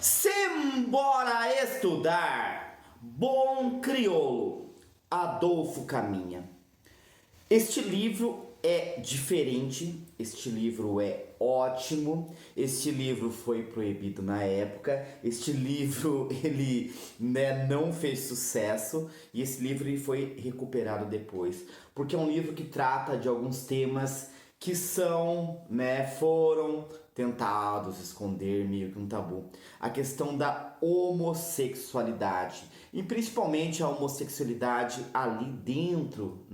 Simbora estudar! Bom Crioulo, Adolfo Caminha. Este livro é diferente, este livro é ótimo, este livro foi proibido na época, este livro ele não fez sucesso e esse livro ele foi recuperado depois, porque é um livro que trata de alguns temas que foram tentados esconder meio que um tabu. A questão da homossexualidade e principalmente a homossexualidade ali dentro,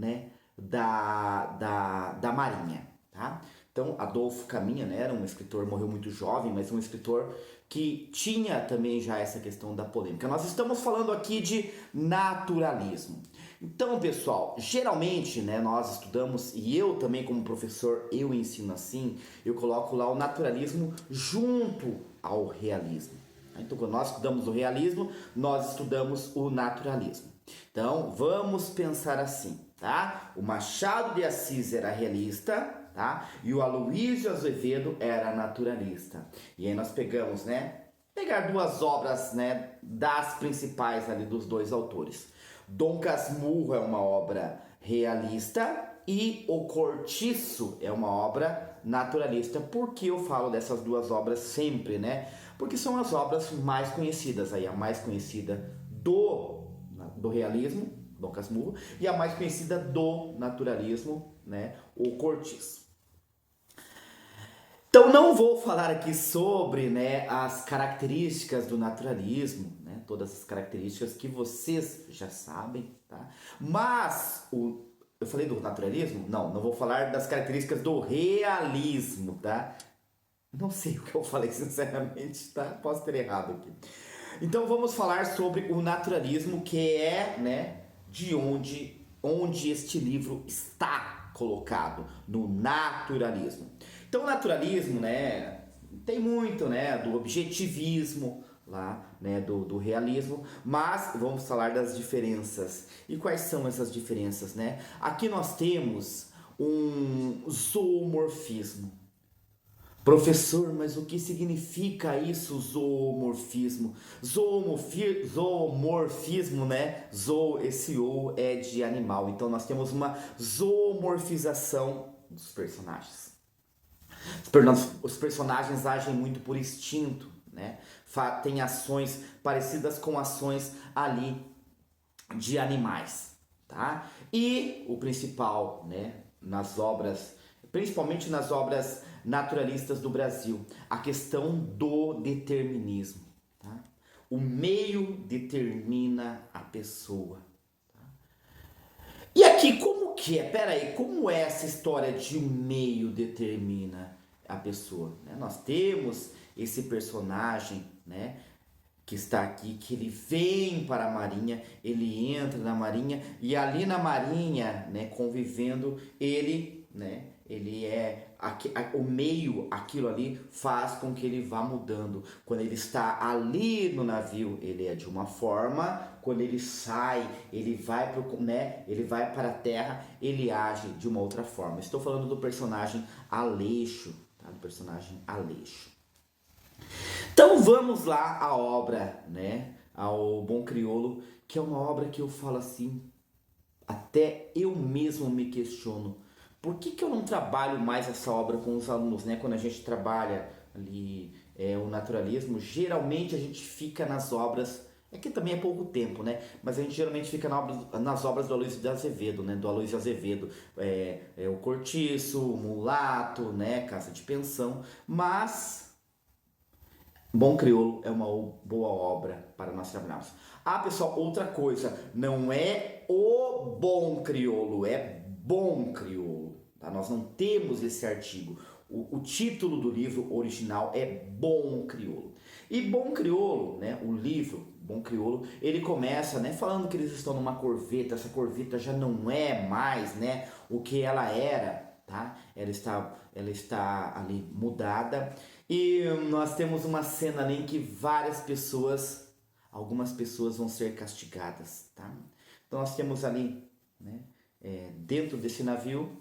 da Marinha, tá? Então, Adolfo Caminha, era um escritor, morreu muito jovem, mas um escritor que tinha também já essa questão da polêmica. Nós estamos falando aqui de naturalismo. Então, pessoal, geralmente, nós estudamos, e eu também como professor, eu ensino assim, eu coloco lá o naturalismo junto ao realismo. Então, quando nós estudamos o realismo, nós estudamos o naturalismo. Então, vamos pensar assim, tá? O Machado de Assis era realista, tá? E o Aloysio Azevedo era naturalista. E aí nós pegamos, pegar duas obras, das principais ali dos dois autores. Dom Casmurro é uma obra realista e O Cortiço é uma obra naturalista. Por que eu falo dessas duas obras sempre, Porque são as obras mais conhecidas aí, a mais conhecida do realismo, Dom Casmurro, e a mais conhecida do naturalismo, O Cortiço. Então não vou falar aqui sobre as características do naturalismo, todas as características que vocês já sabem, tá? Mas eu falei do naturalismo? Não vou falar das características do realismo, tá? Não sei o que eu falei sinceramente, tá? Posso ter errado aqui. Então vamos falar sobre o naturalismo, que é, de onde este livro está colocado, no naturalismo. Então o naturalismo, tem muito, do objetivismo lá, do realismo, mas vamos falar das diferenças. E quais são essas diferenças, Aqui nós temos um zoomorfismo. Professor, mas o que significa isso, zoomorfismo? Zoomorfismo, esse O é de animal. Então nós temos uma zoomorfização dos personagens. Os personagens agem muito por instinto, Tem ações parecidas com ações ali de animais, tá? E o principal, nas obras, principalmente nas obras naturalistas do Brasil, a questão do determinismo, tá? O meio determina a pessoa. Tá? E aqui, como que é? Peraí, como é essa história de um meio determina a pessoa? Nós temos esse personagem, que está aqui, que ele vem para a Marinha, ele entra na Marinha e ali na Marinha, convivendo, ele é o meio, aquilo ali faz com que ele vá mudando. Quando ele está ali no navio, ele é de uma forma. Quando ele sai, ele vai para a terra, ele age de uma outra forma. Estou falando do personagem Aleixo, tá? Do personagem Aleixo. Então vamos lá à obra, ao Bom Crioulo, que é uma obra que eu falo assim, até eu mesmo me questiono. Por que eu não trabalho mais essa obra com os alunos, Quando a gente trabalha ali o naturalismo, geralmente a gente fica nas obras, é que também é pouco tempo, Mas a gente geralmente fica nas obras do Aloysio de Azevedo, Do Aloysio Azevedo, O Cortiço, o Mulato, Casa de Pensão, mas Bom Crioulo é uma boa obra para nós trabalharmos. Ah, pessoal, outra coisa, não é o Bom Crioulo, é Bom Crioulo, tá? Nós não temos esse artigo. O título do livro original é Bom Crioulo. E Bom Crioulo, o livro Bom Crioulo, ele começa, falando que eles estão numa corveta. Essa corveta já não é mais, o que ela era, tá? Ela está ali mudada. E nós temos uma cena ali em que algumas pessoas vão ser castigadas, tá? Então nós temos ali, dentro desse navio,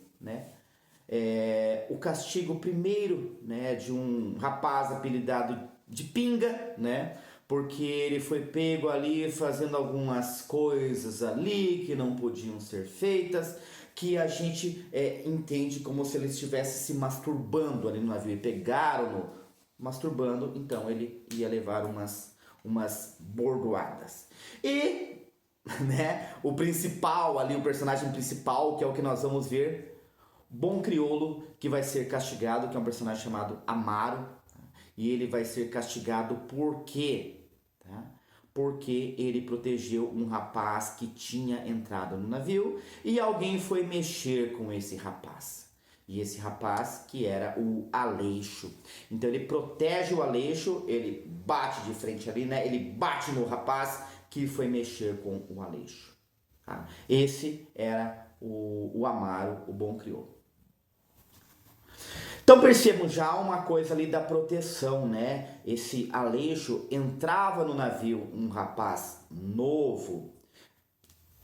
o castigo primeiro, de um rapaz apelidado de pinga, né? Porque ele foi pego ali fazendo algumas coisas ali que não podiam ser feitas, que a gente entende como se ele estivesse se masturbando ali no navio. E pegaram-no masturbando, então ele ia levar umas bordoadas. E, né, o principal ali, o personagem principal, que é o que nós vamos ver, Bom Crioulo, que vai ser castigado, que é um personagem chamado Amaro, e ele vai ser castigado por quê? Tá? Porque ele protegeu um rapaz que tinha entrado no navio e alguém foi mexer com esse rapaz. E esse rapaz que era o Aleixo. Então ele protege o Aleixo, ele bate de frente ali, né? Ele bate no rapaz que foi mexer com o Aleixo. Tá? Esse era o Amaro, o Bom Crioulo. Então percebam já uma coisa ali da proteção, né? Esse Aleixo entrava no navio um rapaz novo,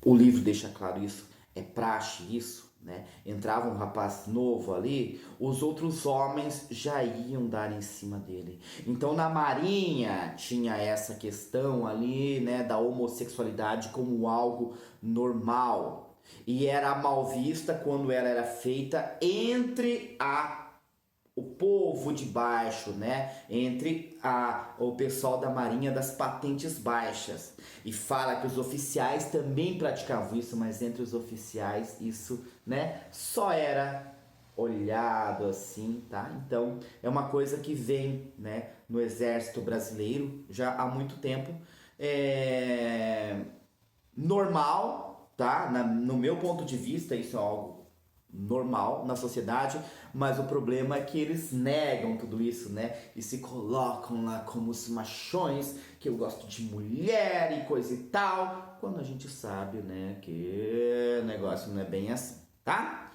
o livro deixa claro isso, é praxe isso, né? Entrava um rapaz novo ali, os outros homens já iam dar em cima dele. Então na Marinha tinha essa questão ali, né, da homossexualidade como algo normal. E era mal vista quando ela era feita entre o povo de baixo, né? Entre o pessoal da Marinha das patentes baixas. E fala que os oficiais também praticavam isso, mas entre os oficiais isso, né, só era olhado assim, tá? Então é uma coisa que vem, né, no exército brasileiro já há muito tempo. Normal, tá? No meu ponto de vista, isso é algo normal na sociedade, mas o problema é que eles negam tudo isso, né? E se colocam lá como os machões, que eu gosto de mulher e coisa e tal, quando a gente sabe, né, que o negócio não é bem assim, tá?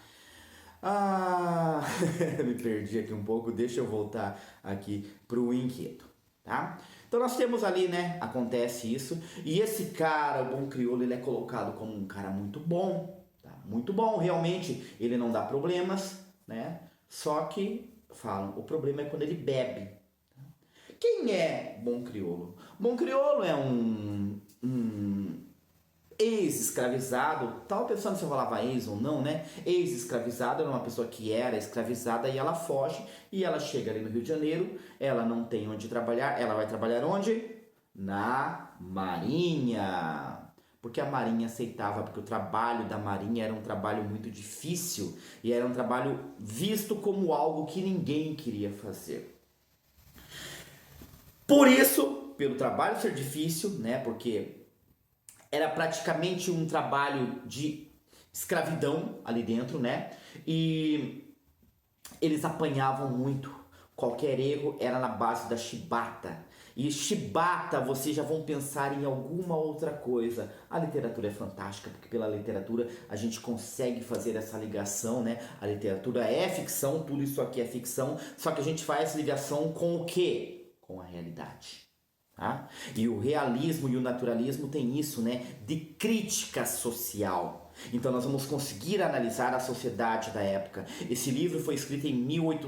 Me perdi aqui um pouco, deixa eu voltar aqui pro enredo, tá? Então nós temos ali, né, acontece isso, e esse cara, o Bom Crioulo, ele é colocado como um cara muito bom, tá? Muito bom, realmente, ele não dá problemas, né? Só que, falam, o problema é quando ele bebe. Quem é Bom Crioulo? Bom Crioulo é um ex-escravizado, tal pensando se eu falava ex ou não, né? Ex-escravizado era uma pessoa que era escravizada e ela foge e ela chega ali no Rio de Janeiro, ela não tem onde trabalhar, ela vai trabalhar onde? Na Marinha. Porque a Marinha aceitava, porque o trabalho da Marinha era um trabalho muito difícil e era um trabalho visto como algo que ninguém queria fazer. Por isso, pelo trabalho ser difícil, né? Porque era praticamente um trabalho de escravidão ali dentro, né? E eles apanhavam muito. Qualquer erro era na base da chibata. E chibata, vocês já vão pensar em alguma outra coisa. A literatura é fantástica, porque pela literatura a gente consegue fazer essa ligação, né? A literatura é ficção, tudo isso aqui é ficção, só que a gente faz ligação com o quê? Com a realidade. Tá? E o realismo e o naturalismo tem isso, né, de crítica social. Então nós vamos conseguir analisar a sociedade da época. Esse livro foi escrito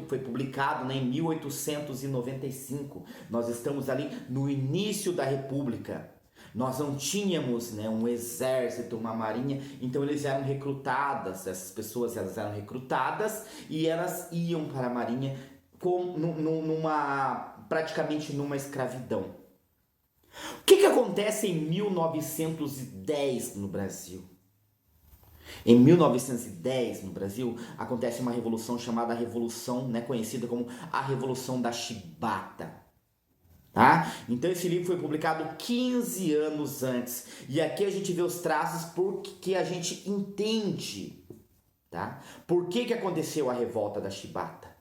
foi publicado, né, em 1895. Nós estamos ali no início da República. Nós não tínhamos, né, um exército, uma marinha, então eles eram recrutadas, essas pessoas elas eram recrutadas e elas iam para a marinha praticamente numa escravidão. O que acontece em 1910 no Brasil? Em 1910 no Brasil acontece uma revolução chamada Revolução, né, conhecida como a Revolução da Chibata. Tá? Então esse livro foi publicado 15 anos antes. E aqui a gente vê os traços porque a gente entende, tá? Por que aconteceu a revolta da Chibata?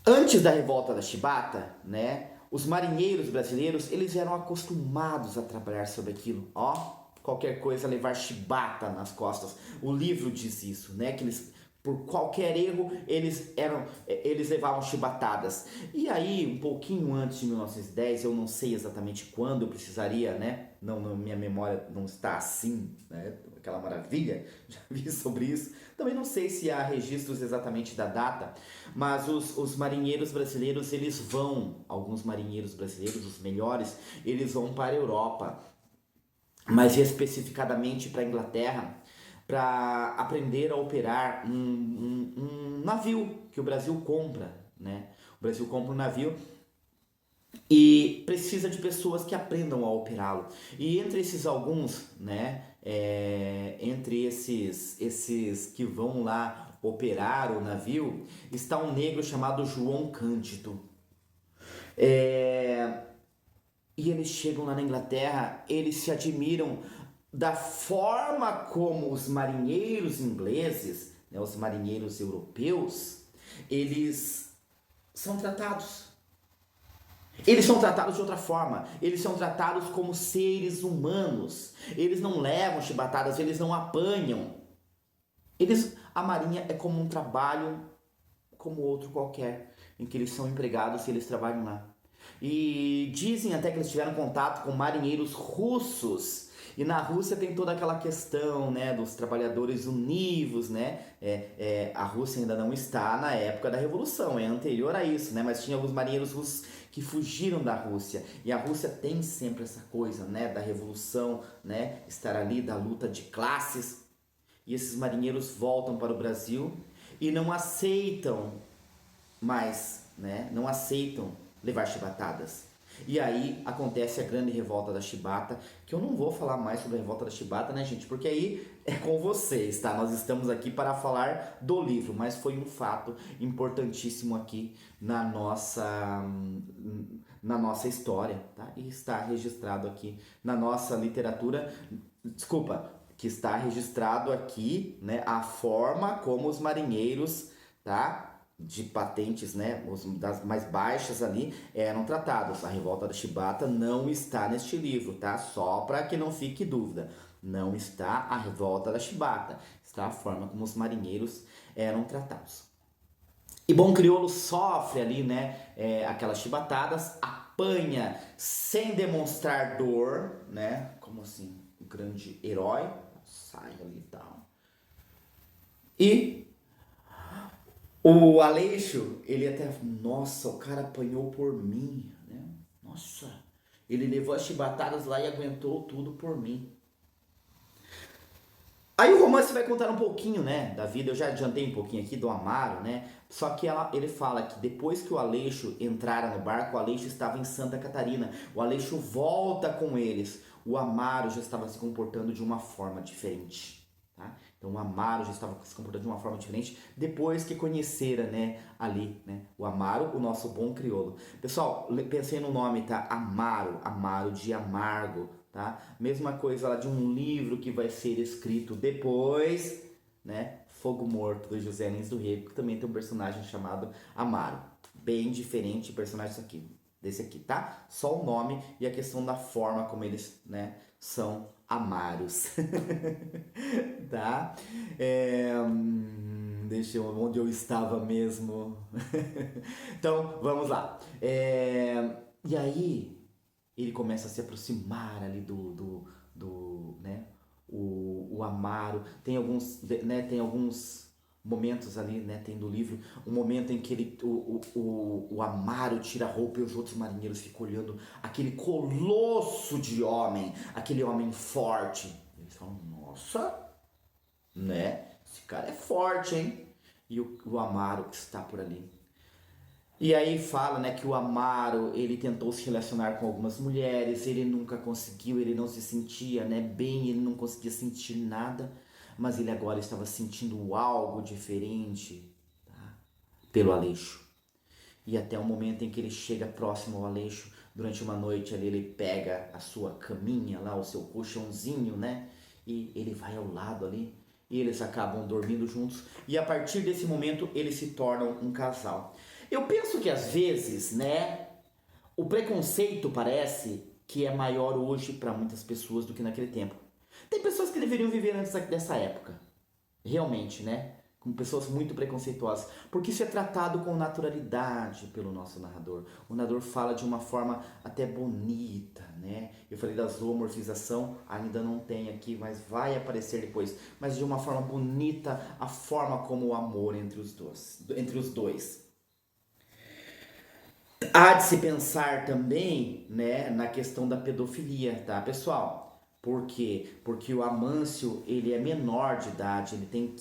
Antes da revolta da Chibata, né, os marinheiros brasileiros, eles eram acostumados a trabalhar sobre aquilo, ó, qualquer coisa levar chibata nas costas. O livro diz isso, né, que eles, por qualquer erro, eles levavam chibatadas. E aí, um pouquinho antes de 1910, eu não sei exatamente quando eu precisaria, né, não, minha memória não está assim, né, aquela maravilha, já vi sobre isso. Também não sei se há registros exatamente da data, mas os marinheiros brasileiros, eles vão, alguns marinheiros brasileiros, os melhores, eles vão para a Europa, mais especificadamente para a Inglaterra, para aprender a operar um navio que o Brasil compra, né? O Brasil compra um navio e precisa de pessoas que aprendam a operá-lo. E entre esses alguns, né, entre esses que vão lá operar o navio, está um negro chamado João Cândido. É, e eles chegam lá na Inglaterra, eles se admiram da forma como os marinheiros ingleses, né, os marinheiros europeus, eles são tratados. Eles são tratados de outra forma, eles são tratados como seres humanos, eles não levam chibatadas, eles não apanham. A marinha é como um trabalho como outro qualquer, em que eles são empregados e eles trabalham lá. E dizem até que eles tiveram contato com marinheiros russos. E na Rússia tem toda aquela questão, né, dos trabalhadores univos, né? A Rússia ainda não está na época da Revolução, é anterior a isso, né? Mas tinha alguns marinheiros russos que fugiram da Rússia. E a Rússia tem sempre essa coisa, né, da Revolução, né? Estar ali, da luta de classes. E esses marinheiros voltam para o Brasil e não aceitam mais, né? Não aceitam levar chibatadas. E aí acontece a grande revolta da chibata, que eu não vou falar mais sobre a revolta da chibata, né, gente? Porque aí é com vocês, tá? Nós estamos aqui para falar do livro, mas foi um fato importantíssimo aqui na nossa história, tá? E está registrado aqui na nossa literatura, desculpa, que está registrado aqui, né, a forma como os marinheiros, tá, de patentes, né, das mais baixas ali, eram tratados. A revolta da chibata não está neste livro, tá? Só para que não fique dúvida. Não está a revolta da chibata. Está a forma como os marinheiros eram tratados. E Bom Crioulo sofre ali, né, aquelas chibatadas, apanha sem demonstrar dor, né, como assim, um grande herói, sai ali e tal. E o Aleixo, ele até, nossa, o cara apanhou por mim, né? Nossa, ele levou as chibatadas lá e aguentou tudo por mim. Aí o romance vai contar um pouquinho, né, da vida. Eu já adiantei um pouquinho aqui do Amaro, né? Só que ele fala que depois que o Aleixo entrara no barco, o Aleixo estava em Santa Catarina. O Aleixo volta com eles. O Amaro já estava se comportando de uma forma diferente, tá? Então o Amaro já estava se comportando de uma forma diferente depois que conhecera, né, ali, né, o Amaro, o nosso bom crioulo. Pessoal, pensei no nome, tá? Amaro, Amaro de amargo, tá? Mesma coisa lá de um livro que vai ser escrito depois, né? Fogo Morto, do José Lins do Rego, que também tem um personagem chamado Amaro. Bem diferente o personagem desse aqui, tá? Só o nome e a questão da forma como eles, né, são amaros. Tá? Deixa eu, onde eu estava mesmo. Então, vamos lá. E aí, ele começa a se aproximar ali né? O Amaro. Tem alguns momentos ali, né? Tem do livro um momento em que o Amaro tira a roupa e os outros marinheiros ficam olhando aquele colosso de homem, aquele homem forte. Eles falam, nossa, né? Esse cara é forte, hein? E o Amaro que está por ali. E aí fala, né, que o Amaro, ele tentou se relacionar com algumas mulheres, ele nunca conseguiu, ele não se sentia, né, bem, ele não conseguia sentir nada, mas ele agora estava sentindo algo diferente, tá? Pelo Aleixo. E até o momento em que ele chega próximo ao Aleixo, durante uma noite ali, ele pega a sua caminha lá, o seu colchãozinho, né, e ele vai ao lado ali, e eles acabam dormindo juntos, e a partir desse momento eles se tornam um casal. Eu penso que às vezes, né, o preconceito parece que é maior hoje para muitas pessoas do que naquele tempo. Tem pessoas que deveriam viver antes dessa época, realmente, né? com pessoas muito preconceituosas, porque isso é tratado com naturalidade pelo nosso narrador. O narrador fala de uma forma até bonita, né? Eu falei da zoomorfização, ainda não tem aqui, mas vai aparecer depois. Mas de uma forma bonita, a forma como o amor entre os dois. Há de se pensar também, né, na questão da pedofilia, tá, pessoal? Por quê? Porque o Amâncio, ele é menor de idade, ele tem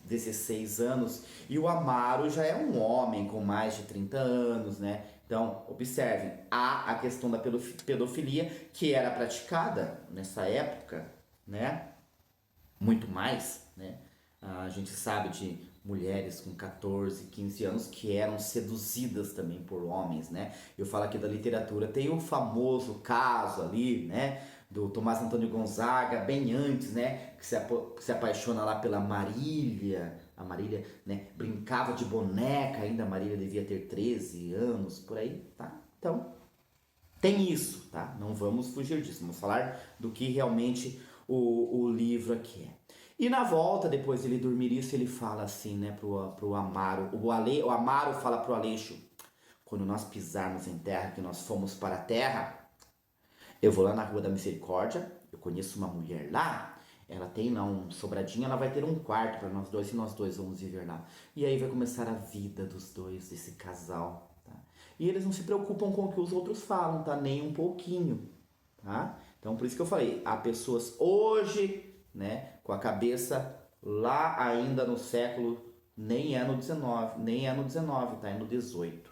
16 anos, e o Amaro já é um homem com mais de 30 anos, né? Então, observem, há a questão da pedofilia que era praticada nessa época, né? Muito mais, né? A gente sabe de mulheres com 14, 15 anos que eram seduzidas também por homens, né? Eu falo aqui da literatura, tem o famoso caso ali, né? Do Tomás Antônio Gonzaga, bem antes, né? Que se apaixona lá pela Marília. A Marília, né? Brincava de boneca ainda, a Marília devia ter 13 anos, por aí, tá? Então, tem isso, tá? Não vamos fugir disso, vamos falar do que realmente o livro aqui é. E na volta, depois dele dormir isso, ele fala assim, né, pro Amaro. O Amaro fala pro Aleixo: quando nós pisarmos em terra, que nós fomos para a terra, eu vou lá na Rua da Misericórdia, eu conheço uma mulher lá, ela tem lá um sobradinho, ela vai ter um quarto para nós dois e nós dois vamos viver lá. E aí vai começar a vida dos dois, desse casal, tá? E eles não se preocupam com o que os outros falam, tá? Nem um pouquinho, tá? Então por isso que eu falei, há pessoas hoje, né, com a cabeça lá ainda no século, nem é no 19, nem é no 19, tá? É no 18.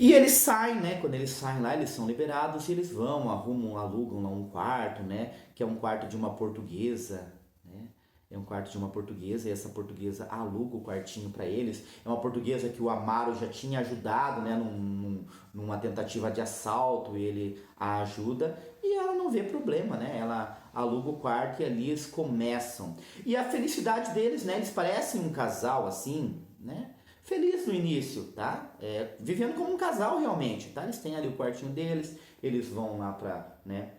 E eles saem, né? Quando eles saem lá, eles são liberados e eles vão, arrumam, alugam lá um quarto, né? Que é um quarto de uma portuguesa, né? É um quarto de uma portuguesa e essa portuguesa aluga o quartinho para eles. É uma portuguesa que o Amaro já tinha ajudado, né? Numa tentativa de assalto, ele a ajuda e ela não vê problema, né? Ela aluga o quarto e ali eles começam. E a felicidade deles, né? Eles parecem um casal assim, né? Feliz no início, tá? Vivendo como um casal realmente, tá? Eles têm ali o quartinho deles, eles vão lá pra, né,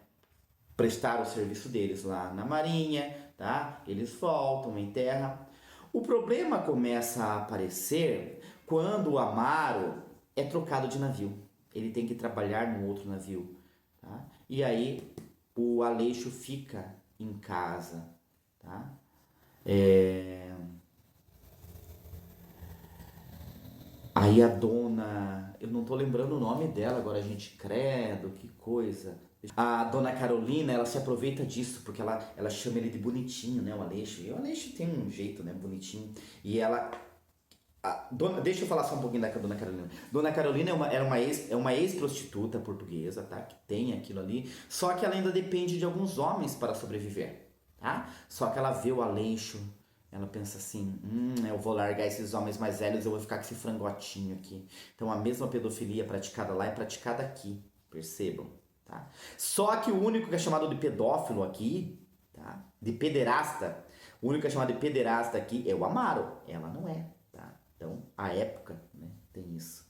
prestar o serviço deles lá na marinha, tá? Eles voltam em terra. O problema começa a aparecer quando o Amaro é trocado de navio. Ele tem que trabalhar num outro navio, tá? E aí o Aleixo fica em casa, tá? Aí a dona, eu não tô lembrando o nome dela agora, gente, credo, que coisa. A dona Carolina, ela se aproveita disso, porque ela chama ele de bonitinho, né, o Aleixo. E o Aleixo tem um jeito, né, bonitinho. E ela, deixa eu falar só um pouquinho da dona Carolina. Dona Carolina é uma ex-prostituta portuguesa, tá, que tem aquilo ali. Só que ela ainda depende de alguns homens para sobreviver, tá? Só que ela vê o Aleixo, ela pensa assim, eu vou largar esses homens mais velhos, eu vou ficar com esse frangotinho aqui. Então a mesma pedofilia praticada lá é praticada aqui, percebam, tá? Só que o único que é chamado de pedófilo aqui, tá? De pederasta, o único que é chamado de pederasta aqui é o Amaro, ela não é, tá? Então a época, né, tem isso.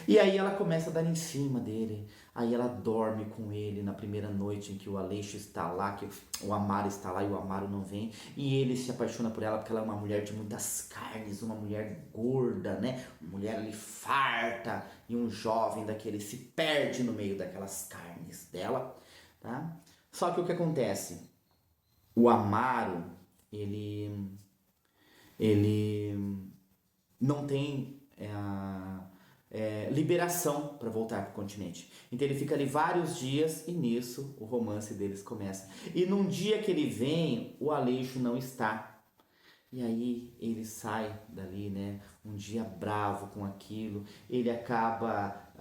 E aí ela começa a dar em cima dele. Aí ela dorme com ele na primeira noite em que o Aleixo está lá, que o Amaro está lá e o Amaro não vem. E ele se apaixona por ela porque ela é uma mulher de muitas carnes, uma mulher gorda, né? Uma mulher ali farta. E um jovem daquele se perde no meio daquelas carnes dela, tá? Só que o que acontece? O Amaro, ele não tem liberação para voltar para o continente. Então ele fica ali vários dias e nisso o romance deles começa. E num dia que ele vem, o Aleixo não está. E aí ele sai dali, né? Um dia bravo com aquilo. Ele acaba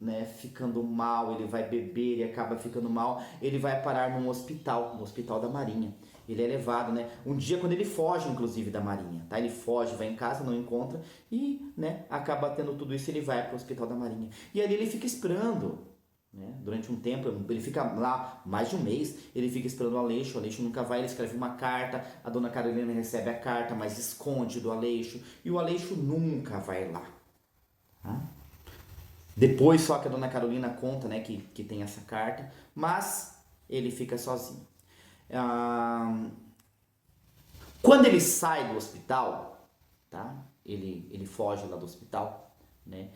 né, ficando mal, ele vai beber, ele acaba ficando mal, ele vai parar num hospital, no hospital da Marinha. Ele é levado, né? Um dia quando ele foge, inclusive, da Marinha, tá? Ele foge, vai em casa, não encontra e, né, acaba tendo tudo isso, ele vai pro hospital da Marinha. E ali ele fica esperando, né? Durante um tempo, ele fica lá mais de um mês, ele fica esperando o Aleixo nunca vai, ele escreve uma carta, a dona Carolina recebe a carta, mas esconde do Aleixo, e o Aleixo nunca vai lá, tá? Depois só que a dona Carolina conta, né, que tem essa carta, mas ele fica sozinho. Ah, quando ele sai do hospital, tá? Ele foge lá do hospital, né?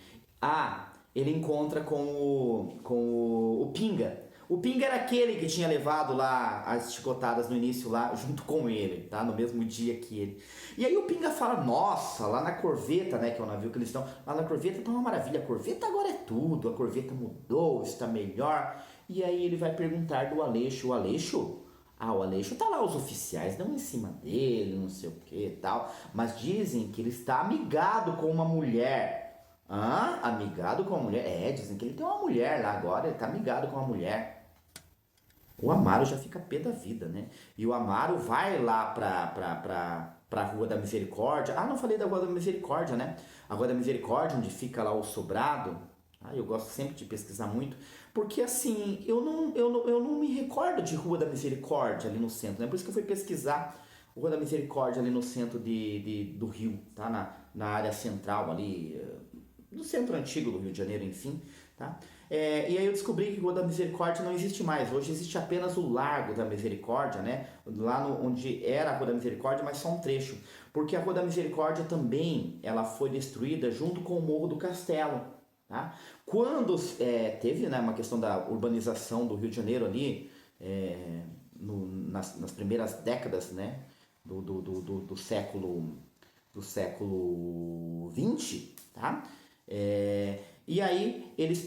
Ele encontra com o Pinga. O Pinga era aquele que tinha levado lá as chicotadas no início lá junto com ele, tá? No mesmo dia que ele. E aí o Pinga fala, nossa, lá na Corveta, né, que é o navio que eles estão, lá na Corveta tá uma maravilha, a Corveta agora é tudo, a Corveta mudou, está melhor. E aí ele vai perguntar do Aleixo, o Aleixo? Ah, o Aleixo tá lá, os oficiais dão em cima dele, não sei o que e tal, mas dizem que ele está amigado com uma mulher. Ah, amigado com a mulher? É, dizem que ele tem uma mulher lá agora, ele tá amigado com uma mulher. O Amaro já fica pé da vida, né? E o Amaro vai lá pra Rua da Misericórdia. Ah, não falei da Rua da Misericórdia, né? A Rua da Misericórdia, onde fica lá o sobrado. Ah, eu gosto sempre de pesquisar muito, porque assim, eu não me recordo de Rua da Misericórdia ali no centro, né? Por isso que eu fui pesquisar Rua da Misericórdia ali no centro do Rio, tá? Na área central ali, no centro antigo do Rio de Janeiro, enfim, tá? E aí eu descobri que Rua da Misericórdia não existe mais. Hoje existe apenas o Largo da Misericórdia, né? Lá onde era a Rua da Misericórdia, mas só um trecho. Porque a Rua da Misericórdia também ela foi destruída junto com o Morro do Castelo. Tá? Quando teve, né, uma questão da urbanização do Rio de Janeiro ali, nas primeiras décadas, né, do século XX, tá? E aí eles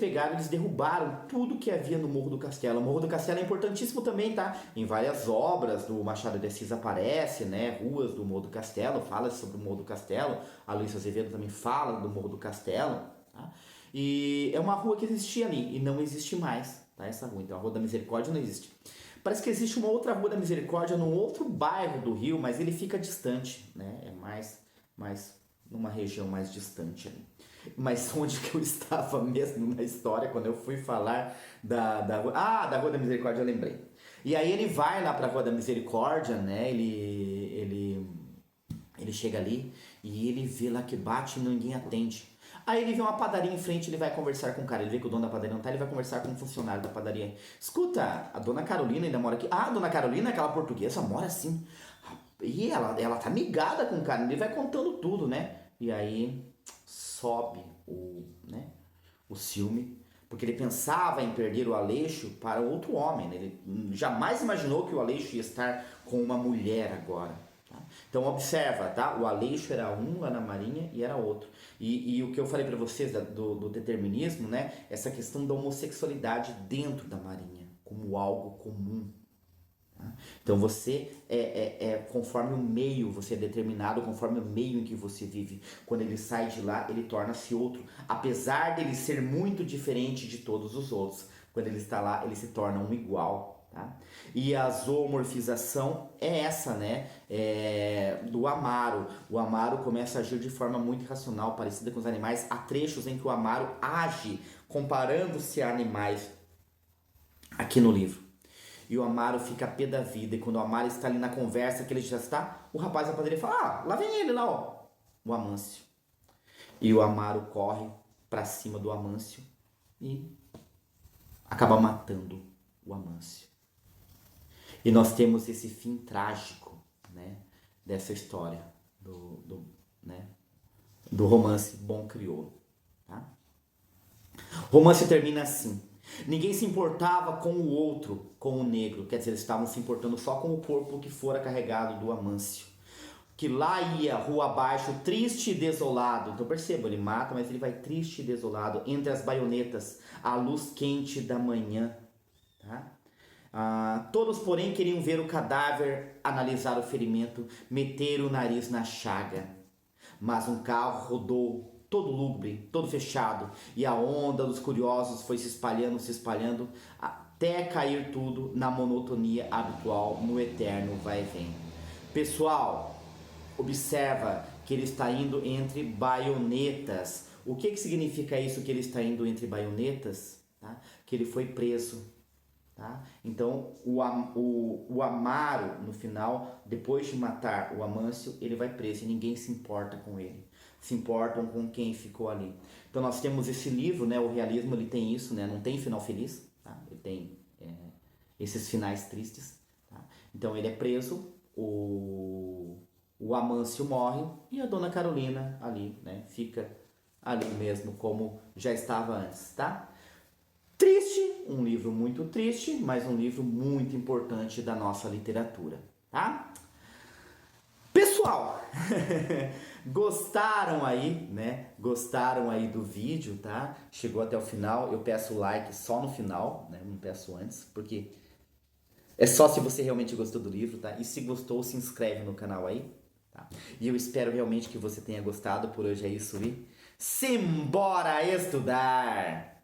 derrubaram tudo que havia no Morro do Castelo. O Morro do Castelo é importantíssimo também, tá? Em várias obras do Machado de Assis aparece, né? Ruas do Morro do Castelo, fala sobre o Morro do Castelo. A Luísa Azevedo também fala do Morro do Castelo, tá? E é uma rua que existia ali e não existe mais, tá? Essa rua, então a Rua da Misericórdia não existe. Parece que existe uma outra Rua da Misericórdia num outro bairro do Rio, mas ele fica distante, né? É mais numa região mais distante ali. Mas onde que eu estava mesmo na história quando eu fui falar da Rua... Ah, da Rua da Misericórdia eu lembrei. E aí ele vai lá pra Rua da Misericórdia, né? Ele chega ali e ele vê lá que bate e ninguém atende. Aí ele vê uma padaria em frente, ele vai conversar com o cara. Ele vê que o dono da padaria não tá, ele vai conversar com um funcionário da padaria. Escuta, a dona Carolina ainda mora aqui. Ah, a dona Carolina, aquela portuguesa, mora assim. E ela tá amigada com o cara. Ele vai contando tudo, né? E aí sobe o ciúme. Porque ele pensava em perder o Aleixo para outro homem, né? Ele jamais imaginou que o Aleixo ia estar com uma mulher agora. Tá? Então observa, tá? O Aleixo era um lá na Marinha e era outro. E o que eu falei para vocês do determinismo, né? Essa questão da homossexualidade dentro da Marinha, como algo comum. Tá? Então você conforme o meio, você é determinado conforme o meio em que você vive. Quando ele sai de lá, ele torna-se outro. Apesar dele ser muito diferente de todos os outros. Quando ele está lá, ele se torna um igual. Tá? E a zoomorfização é essa, né? Do Amaro. O Amaro começa a agir de forma muito irracional, parecida com os animais. Há trechos em que o Amaro age comparando-se a animais aqui no livro. E o Amaro fica pé da vida. E quando o Amaro está ali na conversa, que ele já está, o rapaz da padaria fala: Ah, lá vem ele lá, ó. O Amâncio. E o Amaro corre pra cima do Amâncio e acaba matando o Amâncio. E nós temos esse fim trágico, né, dessa história do romance Bom Crioulo. Tá? O romance termina assim. Ninguém se importava com o outro, com o negro. Quer dizer, eles estavam se importando só com o corpo que fora carregado do Amâncio. Que lá ia, rua abaixo, triste e desolado. Então perceba, ele mata, mas ele vai triste e desolado. Entre as baionetas, a luz quente da manhã. Tá? Todos, porém, queriam ver o cadáver, analisar o ferimento, meter o nariz na chaga. Mas um carro rodou todo lúgubre, todo fechado, e a onda dos curiosos foi se espalhando, até cair tudo na monotonia habitual, no eterno vai e vem. Pessoal, observa que ele está indo entre baionetas. O que significa isso, que ele está indo entre baionetas? Tá? Que ele foi preso. Tá? Então o Amaro, no final, depois de matar o Amâncio, ele vai preso e ninguém se importa com ele. Se importam com quem ficou ali. Então nós temos esse livro, né? O realismo ele tem isso, né? Não tem final feliz, tá? Ele tem esses finais tristes. Tá? Então ele é preso, o Amâncio morre e a Dona Carolina ali, né, fica ali mesmo como já estava antes, tá? Triste, um livro muito triste, mas um livro muito importante da nossa literatura, tá? Pessoal, gostaram aí, né? Gostaram aí do vídeo, tá? Chegou até o final, eu peço like só no final, né? Não peço antes, porque é só se você realmente gostou do livro, tá? E se gostou, se inscreve no canal aí, tá? E eu espero realmente que você tenha gostado. Por hoje é isso e simbora estudar!